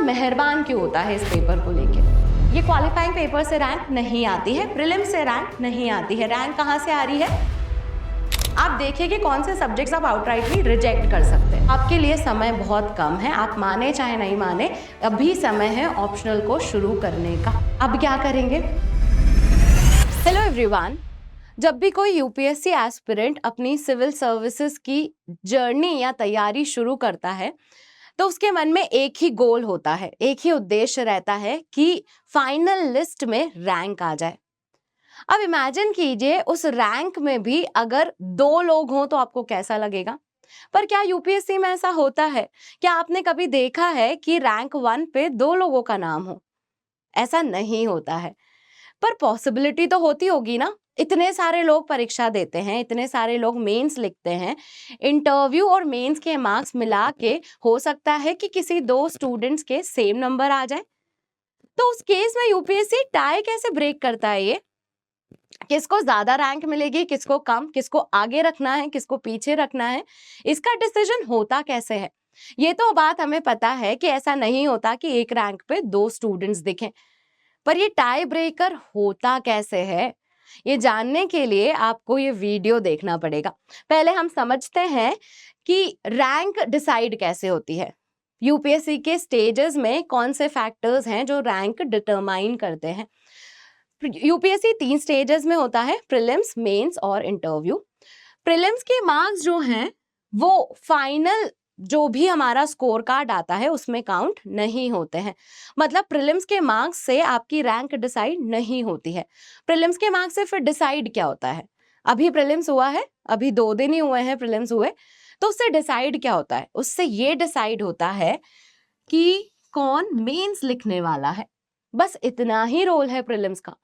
मेहरबान क्यों होता है इस पेपर को लेके। ये क्वालिफाइंग पेपर से रैंक नहीं आती है, प्रीलिम से रैंक नहीं आती है। रैंक कहाँ से आ रही है? आप देखिए कि कौन से सब्जेक्ट्स आप आउटराइटली रिजेक्ट कर सकते हैं। आपके लिए समय बहुत कम है, आप माने चाहे नहीं माने, अभी समय है ऑप्शनल को शुरू करने का। अब क्या करेंगे? हेलो एवरीवन, जब भी कोई यूपीएससी एस्पिरेंट अपनी सिविल सर्विसेज की जर्नी या तैयारी शुरू करता है तो उसके मन में एक ही गोल होता है, एक ही उद्देश्य रहता है कि फाइनल लिस्ट में रैंक आ जाए। अब इमेजिन कीजिए उस रैंक में भी अगर 2 लोग हों तो आपको कैसा लगेगा। पर क्या यूपीएससी में ऐसा होता है? क्या आपने कभी देखा है कि रैंक 1 पे 2 लोगों का नाम हो? ऐसा नहीं होता है, पर पॉसिबिलिटी तो होती होगी ना। इतने सारे लोग परीक्षा देते हैं, इतने सारे लोग मेंस लिखते हैं, इंटरव्यू और मेंस के मार्क्स मिला के हो सकता है कि किसी 2 स्टूडेंट्स के सेम नंबर आ जाए। तो उस केस में यूपीएससी टाई कैसे ब्रेक करता है? ये किसको ज्यादा रैंक मिलेगी, किसको कम, किसको आगे रखना है, किसको पीछे रखना है, इसका डिसीजन होता कैसे है? ये तो बात हमें पता है कि ऐसा नहीं होता कि एक रैंक पे 2 स्टूडेंट्स दिखें, पर ये टाई ब्रेकर होता कैसे है? ये जानने के लिए आपको ये वीडियो देखना पड़ेगा। पहले हम समझते हैं कि रैंक डिसाइड कैसे होती है। यूपीएससी के स्टेजेस में कौन से फैक्टर्स हैं जो रैंक डिटरमाइन करते हैं। यूपीएससी 3 स्टेजेस में होता है, प्रीलिम्स, मेंस और इंटरव्यू। प्रीलिम्स के मार्क्स जो हैं वो फाइनल जो भी हमारा स्कोर कार्ड आता है उसमें काउंट नहीं होते हैं। मतलब प्रीलिम्स के मार्क्स से आपकी रैंक डिसाइड नहीं होती है। प्रीलिम्स के मार्क्स से फिर डिसाइड क्या होता है? अभी प्रीलिम्स हुआ है, अभी 2 दिन ही हुए हैं प्रीलिम्स हुए, तो उससे डिसाइड क्या होता है? उससे ये डिसाइड होता है कि कौन मेंस लिखने वाला है। बस इतना ही रोल है प्रीलिम्स का।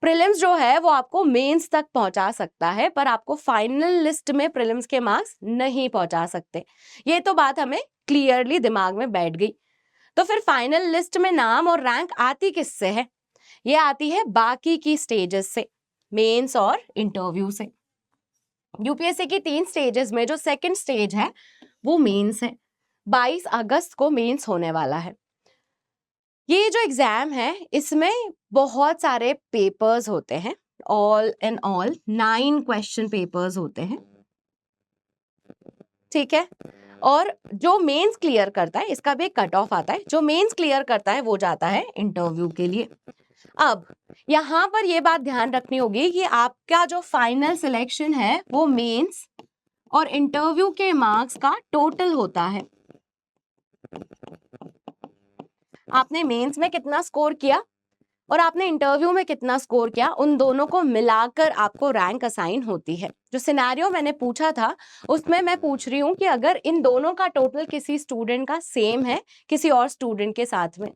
प्रीलिम्स जो है वो आपको मेंस तक पहुंचा सकता है, पर आपको फाइनल लिस्ट में प्रीलिम्स के मार्क्स नहीं पहुंचा सकते। ये तो बात हमें क्लियरली दिमाग में बैठ गई। तो फिर फाइनल लिस्ट में नाम और रैंक आती किससे है? ये आती है बाकी की स्टेजेस से, मेंस और इंटरव्यू से। यूपीएससी की 3 स्टेजेस में जो सेकंड स्टेज है वो मेंस है। 22 अगस्त को मेंस होने वाला है। ये जो एग्जाम है इसमें बहुत सारे पेपर्स होते हैं, all and all 9 question papers होते हैं, ठीक है। और जो मेंस क्लियर करता है, इसका भी एक कट ऑफ आता है, जो मेंस क्लियर करता है वो जाता है इंटरव्यू के लिए। अब यहाँ पर ये बात ध्यान रखनी होगी कि आपका जो फाइनल सिलेक्शन है वो मेंस और इंटरव्यू के मार्क्स का टोटल होता है। आपने मेंस में कितना स्कोर किया और आपने इंटरव्यू में कितना स्कोर किया, उन दोनों को मिलाकर आपको रैंक असाइन होती है। जो सिनेरियो मैंने पूछा था उसमें मैं पूछ रही हूँ कि अगर इन दोनों का टोटल किसी स्टूडेंट का सेम है किसी और स्टूडेंट के साथ में,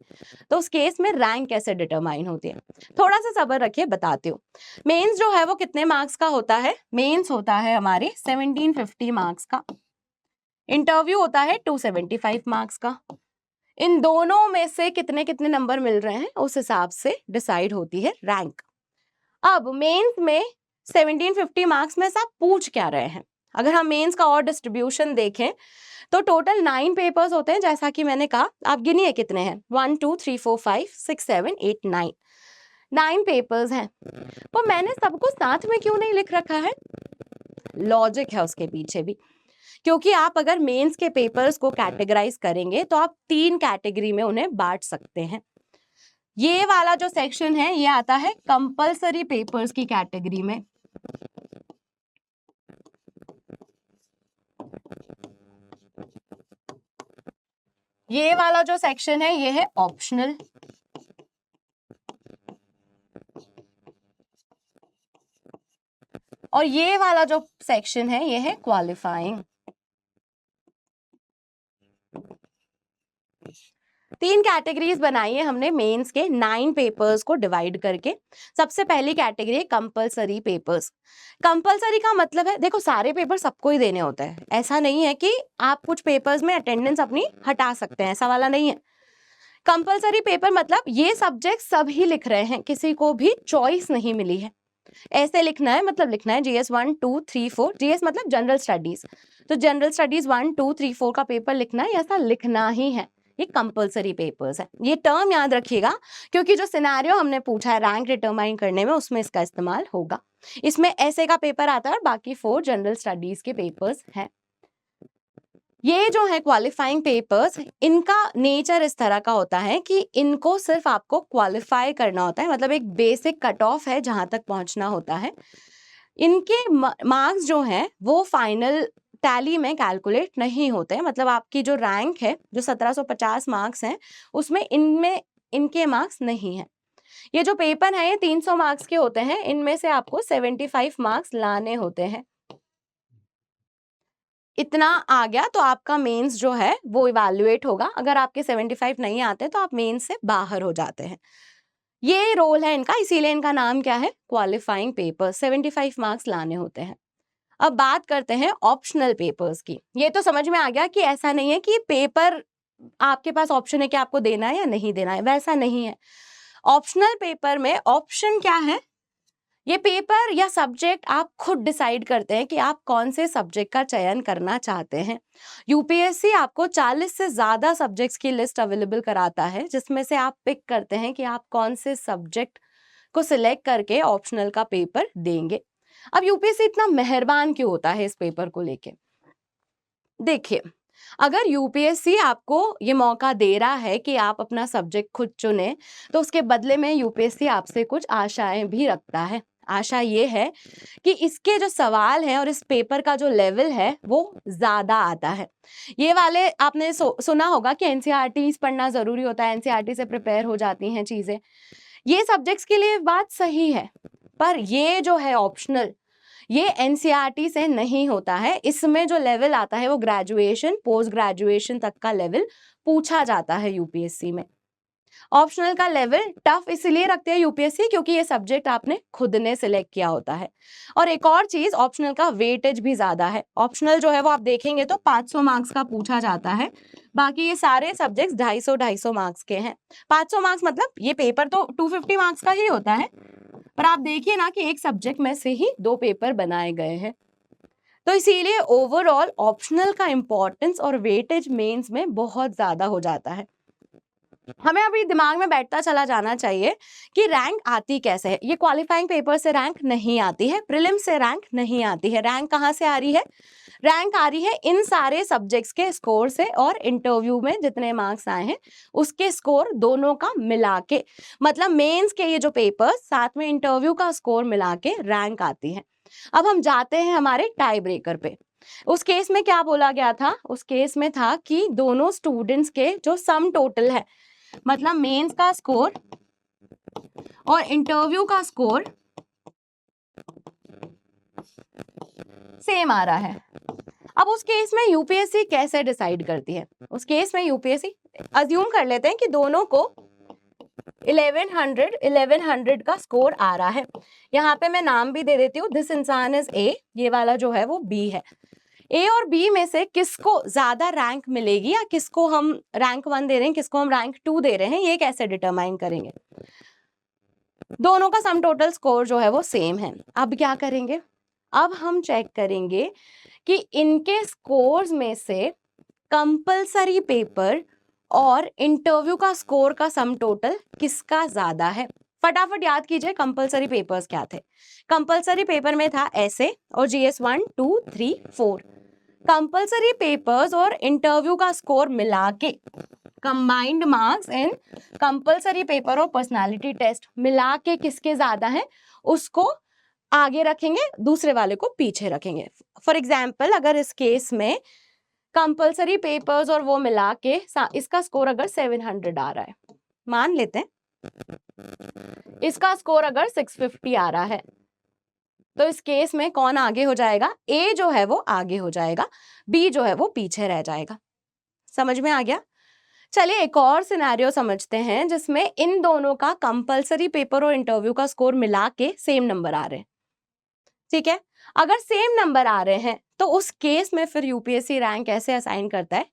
तो उस केस में रैंक कैसे डिटरमाइन होती है। थोड़ा सा सब्र रखिए, बताती हूँ। मेंस जो है वो कितने मार्क्स का होता है? मेंस होता है हमारे 1750 मार्क्स का, इंटरव्यू होता है 275 मार्क्स का। इन दोनों में से कितने कितने नंबर मिल रहे हैं उस हिसाब से डिसाइड होती है रैंक। अब मेंस में 1750 मार्क्स में सब पूछ क्या रहे हैं? अगर हम मेंस का और डिस्ट्रीब्यूशन देखें तो टोटल 9 पेपर्स होते हैं, जैसा कि मैंने कहा। आप गिनिए कितने हैं, 1 2 3 4 5 6 7 8 9 पेपर्स हैं। तो मैंने सबको साथ में क्यों नहीं लिख रखा है? लॉजिक है उसके पीछे भी, क्योंकि आप अगर मेंस के पेपर्स को कैटेगराइज करेंगे तो आप 3 कैटेगरी में उन्हें बांट सकते हैं। ये वाला जो सेक्शन है ये आता है कंपलसरी पेपर्स की कैटेगरी में। ये वाला जो सेक्शन है ये है ऑप्शनल। और ये वाला जो सेक्शन है ये है क्वालिफाइंग। 3 कैटेगरीज बनाई है हमने मेंस के 9 पेपर्स को डिवाइड करके। सबसे पहली कैटेगरी है कंपलसरी पेपर्स। कंपलसरी का मतलब है, देखो सारे पेपर सबको ही देने होते हैं, ऐसा नहीं है कि आप कुछ पेपर्स में अटेंडेंस अपनी हटा सकते हैं, ऐसा वाला नहीं है। कंपलसरी पेपर मतलब ये सब्जेक्ट सभी लिख रहे हैं, किसी को भी चॉइस नहीं मिली है। ऐसे लिखना है, मतलब लिखना है जीएस 1 2 3 4, जीएस मतलब जनरल स्टडीज, तो जनरल स्टडीज 1 2 3 4 का पेपर लिखना है, ऐसा लिखना ही है। ये कंपलसरी पेपर्स है। ये टर्म याद रखिएगा क्योंकि जो सिनेरियो हमने पूछा है रैंक डिटरमाइन करने में उसमें इसका इस्तेमाल होगा। इसमें ऐसे का पेपर आता है और बाकी 4 जनरल स्टडीज के पेपर्स हैं। ये जो है क्वालिफाइंग पेपर्स, इनका नेचर इस तरह का होता है कि इनको सिर्फ आपको क्वालिफाई करना होता है, मतलब एक बेसिक कट ऑफ है जहां तक पहुंचना होता है। इनके मार्क्स जो हैं वो फाइनल टैली में कैलकुलेट नहीं होते हैं, मतलब आपकी जो रैंक है जो 1750 मार्क्स हैं उसमें इनके मार्क्स नहीं है। ये जो पेपर है ये 300 मार्क्स के होते हैं, इनमें से आपको 75 मार्क्स लाने होते हैं। इतना आ गया तो आपका मेंस जो है वो इवैल्यूएट होगा। अगर आपके 75 नहीं आते तो आप मेंस से बाहर हो जाते हैं। ये रोल है इनका, इसीलिए इनका नाम क्या है, क्वालिफाइंग पेपर। 75 मार्क्स लाने होते हैं। अब बात करते हैं ऑप्शनल पेपर्स की। ये तो समझ में आ गया कि ऐसा नहीं है कि पेपर आपके पास ऑप्शन है कि आपको देना है या नहीं देना है, वैसा नहीं है। ऑप्शनल पेपर में ऑप्शन क्या है, ये पेपर या सब्जेक्ट आप खुद डिसाइड करते हैं कि आप कौन से सब्जेक्ट का चयन करना चाहते हैं। यूपीएससी आपको 40 से ज्यादा सब्जेक्ट्स की लिस्ट अवेलेबल कराता है जिसमें से आप पिक करते हैं कि आप कौन से सब्जेक्ट को सिलेक्ट करके ऑप्शनल का पेपर देंगे। अब यूपीएससी इतना मेहरबान क्यों होता है इस पेपर को लेके? देखिए, अगर यूपीएससी आपको ये मौका दे रहा है कि आप अपना सब्जेक्ट खुद चुने तो उसके बदले में यूपीएससी आपसे कुछ आशाएं भी रखता है। आशा ये है कि इसके जो सवाल हैं और इस पेपर का जो लेवल है वो ज्यादा आता है। ये वाले आपने सुना होगा कि एनसीईआरटी पढ़ना जरूरी होता है, एनसीईआरटी से प्रिपेयर हो जाती हैं चीजें। ये सब्जेक्ट्स के लिए बात सही है, पर ये जो है ऑप्शनल, ये एनसीईआरटी से नहीं होता है। इसमें जो लेवल आता है वो ग्रेजुएशन, पोस्ट ग्रेजुएशन तक का लेवल पूछा जाता है यूपीएससी में। ऑप्शनल का लेवल टफ इसलिए रखते हैं यूपीएससी क्योंकि ये सब्जेक्ट आपने खुद ने सिलेक्ट किया होता है। और एक और चीज, ऑप्शनल का वेटेज भी ज्यादा है। ऑप्शनल जो है वो आप देखेंगे तो 500 मार्क्स का पूछा जाता है, बाकी ये सारे सब्जेक्ट्स 250 मार्क्स के हैं। 500 मार्क्स मतलब ये पेपर तो 250 मार्क्स का ही होता है, पर आप देखिए ना कि एक सब्जेक्ट में से ही 2 पेपर बनाए गए हैं। तो इसीलिए ओवरऑल ऑप्शनल का इंपॉर्टेंस और वेटेज मेंस में बहुत ज्यादा हो जाता है। हमें अभी दिमाग में बैठता चला जाना चाहिए कि रैंक आती कैसे है। ये क्वालिफाइंग पेपर से रैंक नहीं आती है, प्रीलिम से रैंक नहीं आती है। रैंक कहाँ से आ रही है? रैंक आ रही है इन सारे सब्जेक्ट्स के स्कोर से और इंटरव्यू में जितने मार्क्स आए हैं उसके स्कोर दोनों का मिला के, मतलब मेंस के ये जो पेपर साथ में इंटरव्यू का स्कोर मिला के रैंक आती है। अब हम जाते हैं हमारे टाई ब्रेकर पे। उस केस में क्या बोला गया था? उस केस में था कि दोनों स्टूडेंट्स के जो सम टोटल है, मतलब मेंस का स्कोर और इंटरव्यू का स्कोर सेम आ रहा है। अब उस केस में यूपीएससी कैसे डिसाइड करती है? उस केस में यूपीएससी अज्यूम कर लेते हैं कि दोनों को 1100 का स्कोर आ रहा है। यहाँ पे मैं नाम भी दे देती हूँ, दिस इंसान इज ए, ये वाला जो है वो बी है। ए और बी में से किसको ज्यादा रैंक मिलेगी या किसको हम रैंक 1 दे रहे हैं, किसको हम रैंक 2 दे रहे हैं, ये कैसे डिटरमाइन करेंगे? दोनों का सम टोटल स्कोर जो है वो सेम है। अब क्या करेंगे? अब हम चेक करेंगे कि इनके स्कोर्स में से कंपलसरी पेपर और इंटरव्यू का स्कोर का सम टोटल किसका ज्यादा है। फटाफट याद कीजिए कंपलसरी पेपर्स क्या थे। कंपलसरी पेपर में था ऐसे और जीएस 1, 2, 3, 4। कंपलसरी पेपर्स और इंटरव्यू का स्कोर मिला के, combined marks in compulsory paper और पर्सनालिटी टेस्ट मिला के किसके ज्यादा है उसको आगे रखेंगे, दूसरे वाले को पीछे रखेंगे। फॉर एग्जाम्पल, अगर इस केस में कंपलसरी पेपर्स और वो मिला के इसका स्कोर अगर 700 आ रहा है, मान लेते हैं इसका स्कोर अगर 650 आ रहा है, तो इस केस में कौन आगे हो जाएगा? ए जो है वो आगे हो जाएगा, बी जो है वो पीछे रह जाएगा। समझ में आ गया? चलिए एक और सिनेरियो समझते हैं जिसमें इन दोनों का कंपलसरी पेपर और इंटरव्यू का स्कोर मिला के सेम नंबर आ रहे हैं। ठीक है, अगर सेम नंबर आ रहे हैं तो उस केस में फिर यूपीएससी रैंक ऐसे असाइन करता है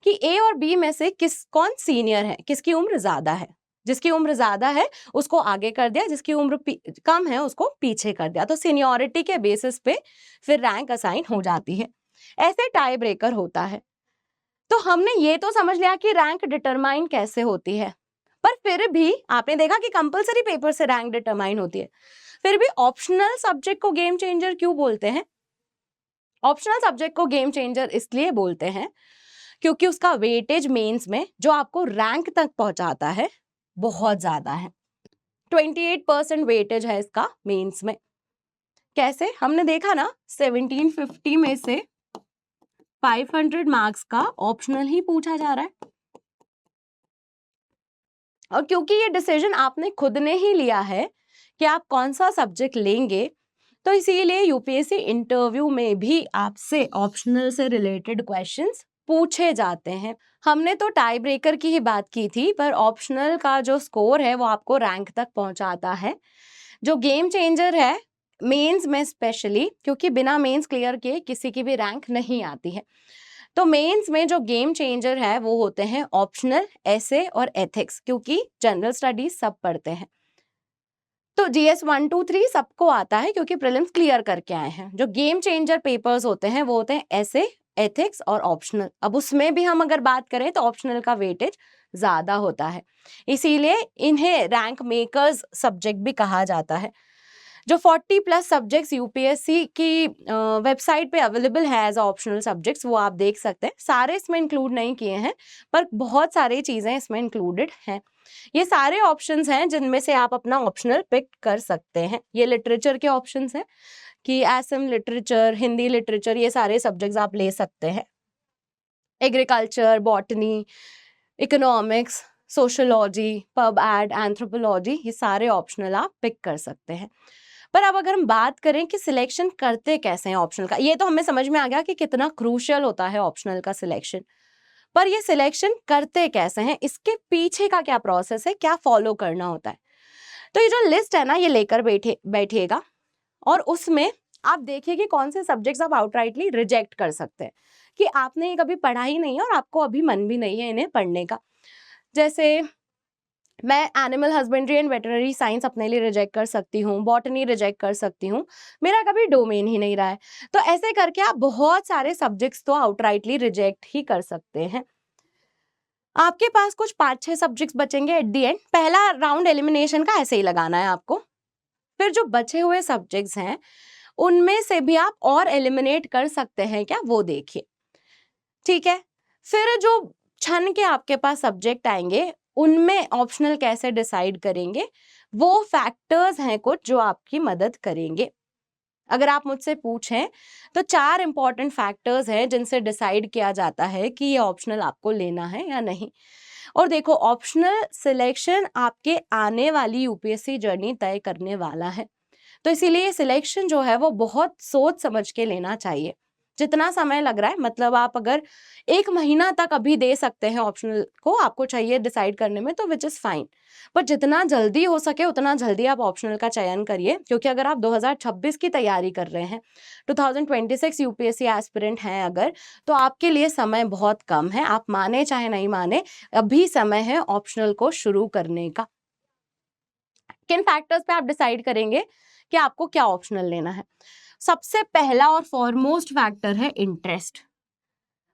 कि ए और बी में से कौन सीनियर है, किसकी उम्र ज्यादा है। जिसकी उम्र ज्यादा है उसको आगे कर दिया, जिसकी उम्र कम है उसको पीछे कर दिया। तो सीनियरिटी के बेसिस पे फिर रैंक असाइन हो जाती है। ऐसे टाई ब्रेकर होता है। तो हमने ये तो समझ लिया कि रैंक डिटरमाइन कैसे होती है, पर फिर भी आपने देखा कि कंपलसरी पेपर से रैंक डिटरमाइन होती है, फिर भी ऑप्शनल सब्जेक्ट को गेम चेंजर क्यों बोलते हैं? ऑप्शनल सब्जेक्ट को गेम चेंजर इसलिए बोलते हैं क्योंकि उसका वेटेज मेंस में जो आपको रैंक तक पहुंचाता है बहुत ज्यादा है। 28% वेटेज है इसका मेंस में। कैसे? हमने देखा ना 1750 में से 500 मार्क्स का ऑप्शनल ही पूछा जा रहा है, और क्योंकि ये डिसीजन आपने खुद ने ही लिया है कि आप कौन सा सब्जेक्ट लेंगे, तो इसीलिए यूपीएससी इंटरव्यू में भी आपसे ऑप्शनल से रिलेटेड क्वेश्चंस पूछे जाते हैं। हमने तो टाई ब्रेकर की ही बात की थी, पर ऑप्शनल का जो स्कोर है वो आपको रैंक तक पहुंचाता है। जो गेम चेंजर है मेंस में स्पेशली, क्योंकि बिना मेंस क्लियर किए किसी की भी रैंक नहीं आती है, तो मेंस में जो गेम चेंजर है वो होते हैं ऑप्शनल, एसे और एथिक्स, क्योंकि जनरल स्टडीज सब पढ़ते हैं। तो जीएस 1, 2, 3 सबको आता है क्योंकि प्रीलिम्स क्लियर करके आए हैं। जो गेम चेंजर पेपर्स होते हैं वो होते हैं एसे, एथिक्स और ऑप्शनल। अब उसमें भी हम अगर बात करें तो ऑप्शनल का वेटेज ज्यादा होता है, इसीलिए इन्हें रैंक मेकर्स सब्जेक्ट भी कहा जाता है। जो 40+ सब्जेक्ट्स यूपीएससी की वेबसाइट पे अवेलेबल है एज ऑप्शनल सब्जेक्ट्स, वो आप देख सकते हैं। सारे इसमें इंक्लूड नहीं किए हैं, पर बहुत सारी चीजें इसमें इंक्लूडेड हैं। ये सारे ऑप्शंस हैं जिनमें से आप अपना ऑप्शनल पिक कर सकते हैं। ये लिटरेचर के ऑप्शंस हैं कि असम लिटरेचर, हिंदी लिटरेचर, ये सारे सब्जेक्ट्स आप ले सकते हैं। Agriculture, botany, economics, sociology, pub ad, anthropology, ये सारे ऑप्शनल आप पिक कर सकते हैं। पर अब अगर हम बात करें कि सिलेक्शन करते कैसे हैं ऑप्शनल का, ये तो हमें समझ में आ गया कि कितना क्रूशियल होता है ऑप्शनल का सिलेक्शन, पर ये सिलेक्शन करते कैसे हैं, इसके पीछे का क्या प्रोसेस है, क्या फॉलो करना होता है। तो ये जो लिस्ट है ना, ये लेकर बैठिएगा और उसमें आप देखिए कि कौन से सब्जेक्ट्स आप आउटराइटली रिजेक्ट कर सकते हैं, कि आपने ये कभी पढ़ा ही नहीं है और आपको अभी मन भी नहीं है इन्हें पढ़ने का। जैसे मैं animal husbandry and veterinary science अपने लिए रिजेक्ट कर सकती हूँ, बॉटनी रिजेक्ट कर सकती हूँ, मेरा कभी डोमेन ही नहीं रहा है। तो ऐसे करके आप बहुत सारे सब्जेक्ट्स तो आउटराइटली रिजेक्ट ही कर सकते हैं। आपके पास कुछ 5-6 सब्जेक्ट्स बचेंगे एट दी एंड। पहला राउंड एलिमिनेशन का ऐसे ही लगाना है आपको। फिर जो बचे हुए सब्जेक्ट्स हैं उनमें से भी आप और एलिमिनेट कर सकते हैं क्या, वो देखिए, ठीक है। फिर जो छन के आपके पास सब्जेक्ट आएंगे उनमें ऑप्शनल कैसे डिसाइड करेंगे, वो फैक्टर्स हैं कुछ जो आपकी मदद करेंगे। अगर आप मुझसे पूछें तो 4 इंपॉर्टेंट फैक्टर्स हैं जिनसे डिसाइड किया जाता है कि ये ऑप्शनल आपको लेना है या नहीं। और देखो, ऑप्शनल सिलेक्शन आपके आने वाली यूपीएससी जर्नी तय करने वाला है, तो इसीलिए सिलेक्शन जो है वो बहुत सोच समझ के लेना चाहिए। जितना समय लग रहा है, मतलब आप अगर 1 महीना तक अभी दे सकते हैं ऑप्शनल को, आपको चाहिए डिसाइड करने में, तो विच इज फाइन, पर जितना जल्दी हो सके उतना जल्दी आप ऑप्शनल का चयन करिए। क्योंकि अगर आप 2026 की तैयारी कर रहे हैं, 2026 यूपीएससी एस्पिरेंट हैं अगर, तो आपके लिए समय बहुत कम है। आप माने चाहे नहीं माने, अभी समय है ऑप्शनल को शुरू करने का। किन फैक्टर्स पे आप डिसाइड करेंगे कि आपको क्या ऑप्शनल लेना है? सबसे पहला और फॉरमोस्ट फैक्टर है इंटरेस्ट।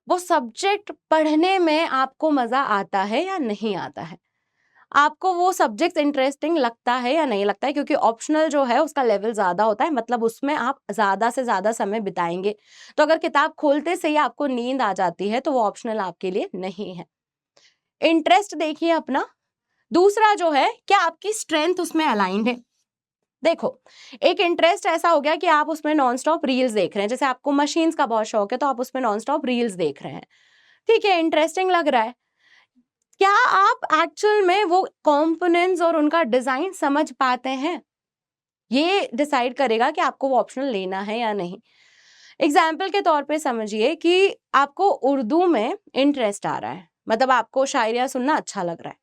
वो सब्जेक्ट पढ़ने में आपको मजा आता है या नहीं आता है, आपको वो सब्जेक्ट इंटरेस्टिंग लगता है या नहीं लगता है। क्योंकि ऑप्शनल जो है उसका लेवल ज्यादा होता है, मतलब उसमें आप ज्यादा से ज्यादा समय बिताएंगे। तो अगर किताब खोलते से ही आपको नींद आ जाती है तो वो ऑप्शनल आपके लिए नहीं है। इंटरेस्ट देखिए अपना। दूसरा जो है, क्या आपकी स्ट्रेंथ उसमें अलाइंड है। देखो, एक इंटरेस्ट ऐसा हो गया कि आप उसमें नॉन स्टॉप रील्स देख रहे हैं, जैसे आपको मशीन्स का बहुत शौक है तो आप उसमें नॉन स्टॉप रील्स देख रहे हैं, ठीक है, इंटरेस्टिंग लग रहा है। क्या आप एक्चुअल में वो कंपोनेंट्स और उनका डिजाइन समझ पाते हैं? ये डिसाइड करेगा कि आपको वो ऑप्शनल लेना है या नहीं। एग्जाम्पल के तौर पे समझिए कि आपको उर्दू में इंटरेस्ट आ रहा है, मतलब आपको शायरिया सुनना अच्छा लग रहा है,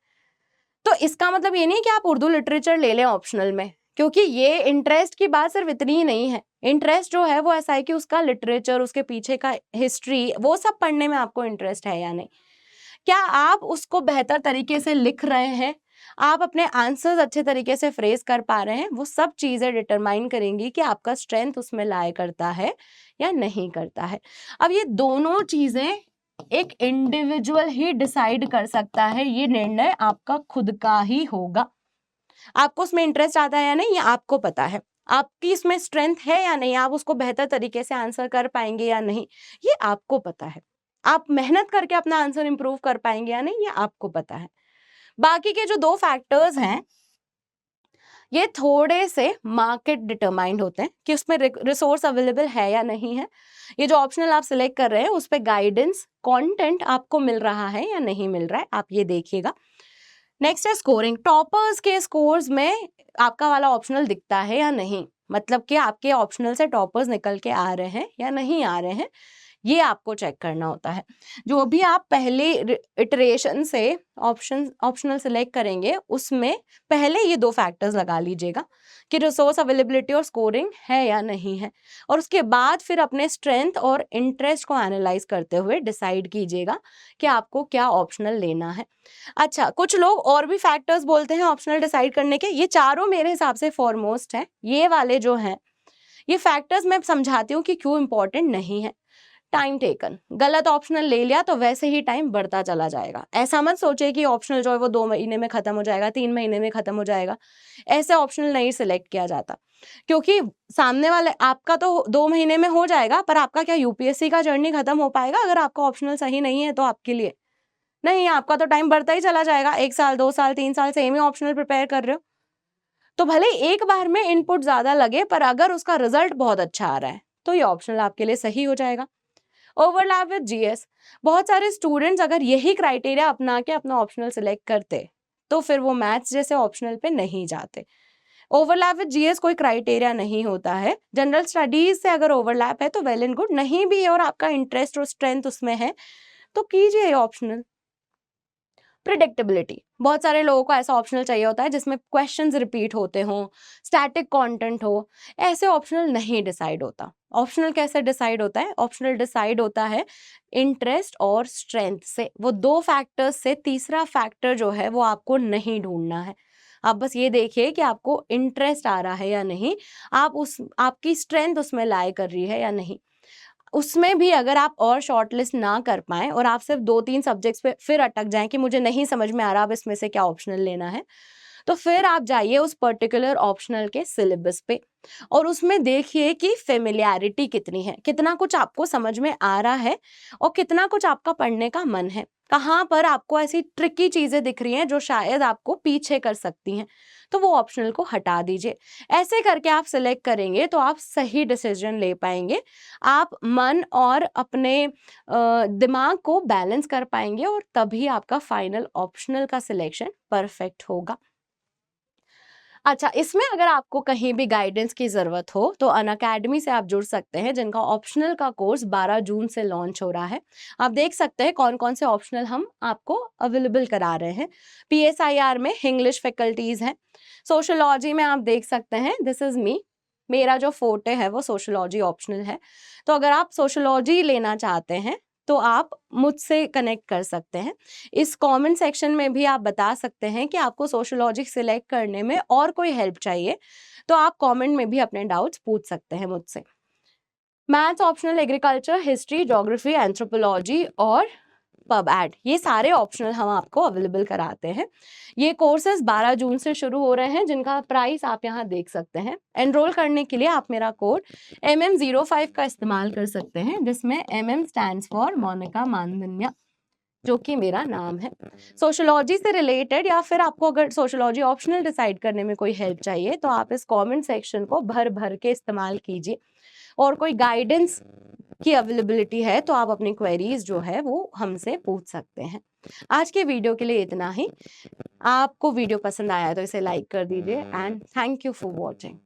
तो इसका मतलब ये नहीं कि आप उर्दू लिटरेचर ले लें ऑप्शनल में, क्योंकि ये इंटरेस्ट की बात सिर्फ इतनी ही नहीं है। इंटरेस्ट जो है वो ऐसा है कि उसका लिटरेचर, उसके पीछे का हिस्ट्री, वो सब पढ़ने में आपको इंटरेस्ट है या नहीं। क्या आप उसको बेहतर तरीके से लिख रहे हैं, आप अपने आंसर्स अच्छे तरीके से फ्रेज कर पा रहे हैं, वो सब चीजें डिटरमाइन करेंगी कि आपका स्ट्रेंथ उसमें लाए करता है या नहीं करता है। अब ये दोनों चीजें एक इंडिविजुअल ही डिसाइड कर सकता है, ये निर्णय आपका खुद का ही होगा। आपको उसमें इंटरेस्ट आता है या नहीं, ये आपको पता है। आपकी इसमें स्ट्रेंथ है या नहीं, आप उसको बेहतर तरीके से आंसर कर पाएंगे या नहीं, ये आपको पता है। आप मेहनत करके अपना आंसर इंप्रूव कर पाएंगे या नहीं, ये आपको पता है। बाकी के जो 2 फैक्टर्स हैं, ये थोड़े से मार्केट डिटरमाइंड होते हैं कि उसमें रिसोर्स अवेलेबल है या नहीं है। ये जो ऑप्शनल आप सिलेक्ट कर रहे हैं उस पे गाइडेंस, कंटेंट आपको मिल रहा है या नहीं मिल रहा है, आप ये देखिएगा। नेक्स्ट है स्कोरिंग। टॉपर्स के स्कोर्स में आपका वाला ऑप्शनल दिखता है या नहीं, मतलब कि आपके ऑप्शनल से टॉपर्स निकल के आ रहे हैं या नहीं आ रहे हैं, ये आपको चेक करना होता है। जो भी आप पहले इटरेशन से ऑप्शनल सिलेक्ट करेंगे उसमें पहले ये 2 फैक्टर्स लगा लीजिएगा कि रिसोर्स अवेलेबिलिटी और स्कोरिंग है या नहीं है, और उसके बाद फिर अपने स्ट्रेंथ और इंटरेस्ट को एनालाइज करते हुए डिसाइड कीजिएगा कि आपको क्या ऑप्शनल लेना है। अच्छा, कुछ लोग और भी फैक्टर्स बोलते हैं ऑप्शनल डिसाइड करने के, ये चारों मेरे हिसाब से फॉरमोस्ट है। ये वाले जो हैं, ये फैक्टर्स मैं समझाती हूँ कि क्यों इंपॉर्टेंट नहीं है। टाइम टेकन, गलत ऑप्शनल ले लिया तो वैसे ही टाइम बढ़ता चला जाएगा। ऐसा मत सोचिए कि ऑप्शनल जो है वो 2 महीने में खत्म हो जाएगा, 3 महीने में खत्म हो जाएगा। ऐसे ऑप्शनल नहीं सिलेक्ट किया जाता, क्योंकि सामने वाले आपका तो 2 महीने में हो जाएगा, पर आपका क्या यूपीएससी का जर्नी खत्म हो पाएगा अगर आपका ऑप्शनल सही नहीं है तो आपके लिए नहीं, आपका तो टाइम बढ़ता ही चला जाएगा। 1 साल, 2 साल, 3 साल सेम ही ऑप्शनल प्रिपेयर कर रहे हो, तो भले एक बार में इनपुट ज्यादा लगे, पर अगर उसका रिजल्ट बहुत अच्छा आ रहा है तो ये ऑप्शनल आपके लिए सही हो जाएगा। ओवरलैप विद जीएस, बहुत सारे स्टूडेंट्स अगर यही क्राइटेरिया अपना के अपना ऑप्शनल सिलेक्ट करते तो फिर वो मैथ्स जैसे ऑप्शनल पे नहीं जाते। ओवरलैप विद जीएस कोई क्राइटेरिया नहीं होता है। जनरल स्टडीज से अगर ओवरलैप है तो वेल एंड गुड, नहीं भी है और आपका इंटरेस्ट और स्ट्रेंथ उसमें है तो कीजिए ऑप्शनल। प्रिडिक्टेबिलिटी, बहुत सारे लोगों को ऐसा ऑप्शनल चाहिए होता है जिसमें क्वेश्चंस रिपीट होते हों, स्टैटिक कंटेंट हो, ऐसे ऑप्शनल नहीं डिसाइड होता। ऑप्शनल कैसे डिसाइड होता है? ऑप्शनल डिसाइड होता है इंटरेस्ट और स्ट्रेंथ से। वो 2 फैक्टर्स से तीसरा फैक्टर जो है वो आपको नहीं ढूंढना है। आप बस ये देखिए कि आपको इंटरेस्ट आ रहा है या नहीं, आपकी स्ट्रेंथ उसमें लाई कर रही है या नहीं। उसमें भी अगर आप और शॉर्टलिस्ट ना कर पाएँ और आप सिर्फ 2-3 सब्जेक्ट्स पे फिर अटक जाएं कि मुझे नहीं समझ में आ रहा अब इसमें से क्या ऑप्शनल लेना है, तो फिर आप जाइए उस पर्टिकुलर ऑप्शनल के सिलेबस पे और उसमें देखिए कि फेमिलियरिटी कितनी है, कितना कुछ आपको समझ में आ रहा है और कितना कुछ आपका पढ़ने का मन है। कहाँ पर आपको ऐसी ट्रिकी चीजें दिख रही हैं जो शायद आपको पीछे कर सकती हैं, तो वो ऑप्शनल को हटा दीजिए। ऐसे करके आप सिलेक्ट करेंगे तो आप सही डिसीजन ले पाएंगे, आप मन और अपने दिमाग को बैलेंस कर पाएंगे और तभी आपका फाइनल ऑप्शनल का सिलेक्शन परफेक्ट होगा। अच्छा, इसमें अगर आपको कहीं भी गाइडेंस की ज़रूरत हो तो अनअकैडमी से आप जुड़ सकते हैं, जिनका ऑप्शनल का कोर्स 12 जून से लॉन्च हो रहा है। आप देख सकते हैं कौन कौन से ऑप्शनल हम आपको अवेलेबल करा रहे हैं। पीएसआईआर में इंग्लिश फैकल्टीज़ हैं, सोशोलॉजी में आप देख सकते हैं दिस इज़ मी, मेरा जो फोटे है वो सोशोलॉजी ऑप्शनल है। तो अगर आप सोशोलॉजी लेना चाहते हैं तो आप मुझसे कनेक्ट कर सकते हैं। इस कमेंट सेक्शन में भी आप बता सकते हैं कि आपको सोशोलॉजी सिलेक्ट करने में और कोई हेल्प चाहिए, तो आप कमेंट में भी अपने डाउट्स पूछ सकते हैं मुझसे। Maths optional, agriculture, history, geography, anthropology और पब एड, ये सारे ऑप्शनल हम आपको अवेलेबल कराते हैं। ये कोर्सेज 12 जून से शुरू हो रहे हैं, जिनका प्राइस आप यहाँ देख सकते हैं। एनरोल करने के लिए आप मेरा कोड MM05 का इस्तेमाल कर सकते हैं, जिसमें MM स्टैंड्स फॉर मोनिका मानधन्या, जो कि मेरा नाम है। सोशोलॉजी से रिलेटेड या फिर आपको अगर सोशोलॉजी ऑप्शनल डिसाइड करने में कोई हेल्प चाहिए तो आप इस कमेंट सेक्शन को भर भर के इस्तेमाल कीजिए, और कोई गाइडेंस की अवेलेबिलिटी है तो आप अपनी क्वेरीज जो है वो हमसे पूछ सकते हैं। आज के वीडियो के लिए इतना ही। आपको वीडियो पसंद आया तो इसे लाइक कर दीजिए and thank you for watching.